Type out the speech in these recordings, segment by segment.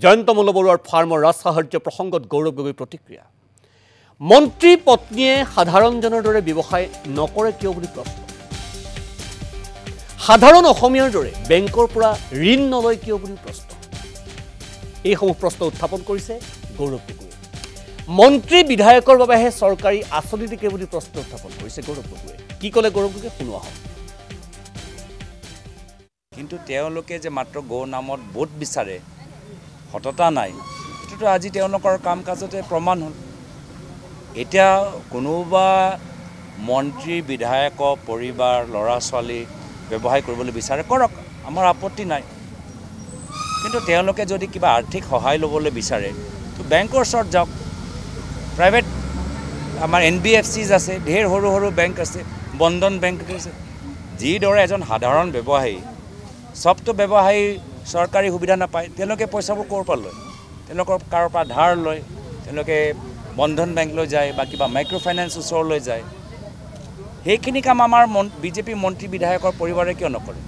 জয়ন্ত মল্লবৰুৱাৰ ফাৰ্মৰ ৰাজসাহাৰ্য প্ৰসংগত গৌৰৱ গগৈ প্ৰতিক্ৰিয়া মন্ত্ৰী পত্নীয়ে সাধাৰণজনৰ দৰে ব্যৱসায় নকৰে কিয় বুলি প্ৰশ্ন সাধাৰণ অসমীয়াৰ দৰে বেংকৰ পৰা ঋণ নলয় কিয় বুলি প্ৰশ্ন এই সমূহ প্ৰশ্ন উত্থাপন কৰিছে গৌৰৱ গগৈ মন্ত্ৰী বিধায়কৰ বাবেহে চৰকাৰী আঁচনি দিকে বুলি প্ৰশ্ন উত্থাপন কৰিছে গৌৰৱ গগৈ কি ক'লে গৌৰৱ গগৈ শুনোৱা হয় কিন্তু তেওঁলোকে যে মাত্ৰ গো নামত ভোট বিচাৰে সততা নাই এটোটো আজি তেওঁলোকৰ কাম কাজতে প্ৰমাণ হ'ল এতিয়া কোনোবা মন্ত্ৰী বিধায়ক পৰিবাৰ লৰা ছোৱালী ব্যৱহাৰ কৰিবলৈ বিচাৰে কৰক আমাৰ আপত্তি নাই কিন্তু তেওঁলোকে যদি কিবা আৰ্থিক সহায় ল'বলৈ বিচাৰে তো বেংকৰ ওচৰত যাওক প্ৰাইভেট আমাৰ NBFCs আছে ঢেৰ সৰু সৰু বেংক আছে বন্ধন বেংক আছে যিদৰে এজন সাধাৰণ ব্যৱসায়ী সবটো ব্যৱসায়ী চৰকাৰী সুবিধা নাপায় তেওঁলোকে পইচাবোৰ ক'ৰ পৰা লয় তেওঁলোকৰ কাৰোবাৰ পৰা ধাৰ লয় তেওঁলোকে বন্ধন বেংকলৈ যায় বা কিবা মাইক্ৰ' ফাইনেন্স ওচৰলৈ যায় সেইখিনি কাম আমাৰ বিজেপি মন্ত্ৰী বিধায়কৰ পৰিবাৰে কিয় নকৰে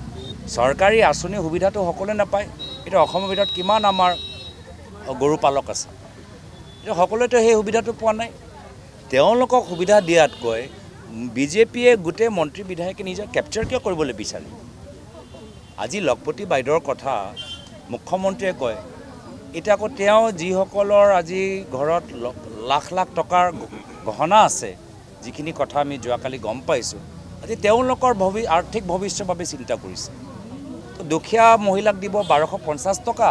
চৰকাৰী আঁচনি সুবিধাটো সকলোৱে নাপায় এটা অসমৰ ভিতৰত কিমান আমাৰ গৰু পালক আছে এটা সকলোৱেতো সেই সুবিধাটো পোৱা নাই তেওঁলোকক সুবিধা দিয়াতকৈ বিজেপিয়ে গোটেই মন্ত্ৰী বিধায়কে নিজৰ কেপচাৰ কিয় কৰিবলৈ বিচাৰে আজি লখপতি বাইদেউৰ কথা মুখ্যমন্ত্ৰীয়ে কয় এটা আকৌ তেওঁ যিসকলৰ আজি ঘৰত লাখ লাখ টকাৰ গহনা আছে যিখিনি কথা আমি যোৱাকালি গম পাইছোঁ আজি তেওঁলোকৰ আৰ্থিক ভৱিষ্যতৰ বাবে চিন্তা কৰিছে তো দুখীয়া মহিলাক দিব 1250 টকা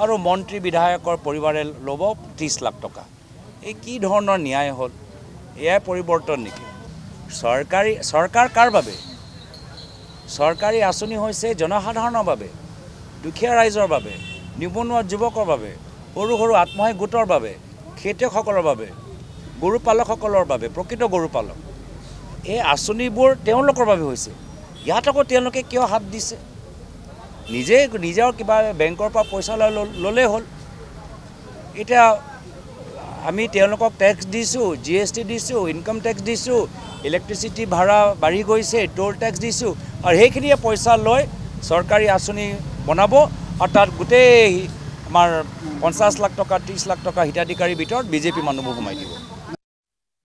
আৰু মন্ত্ৰী বিধায়কৰ পৰিবাৰে ল'ব 30 লাখ টকা এই কি ধৰণৰ ন্যায় হ'ল এয়াই পৰিৱৰ্তন নেকি চৰকাৰ কাৰ বাবে চৰকাৰী আঁচনি হৈছে জনসাধাৰণৰ বাবে দুখীয়া ৰাইজৰ বাবে নিবনুৱা যুৱকৰ বাবে সৰু সৰু আত্মসহায়ক গোটৰ বাবে খেতিয়কসকলৰ বাবে গৰু পালকসকলৰ বাবে প্ৰকৃত গৰু পালক এই আঁচনিবোৰ তেওঁলোকৰ বাবে হৈছে ইয়াত আকৌ তেওঁলোকে কিয় হাত দিছে নিজৰ কিবা বেংকৰ পৰা পইচা ল'লে হ'ল এতিয়া আমি তেওঁলোকক টেক্স দিছোঁ GST দিছোঁ ইনকাম টেক্স দিছোঁ ইলেক্ট্ৰিচিটি ভাড়া বাঢ়ি গৈছে টোল টেক্স দিছোঁ আৰু সেইখিনিয়ে পইচা লৈ চৰকাৰী আঁচনি বনাব আৰু তাত গোটেই আমাৰ 50 লাখ টকা 30 লাখ টকা হিতাধিকাৰীৰ ভিতৰত বিজেপি মানুহবোৰ সোমাই দিব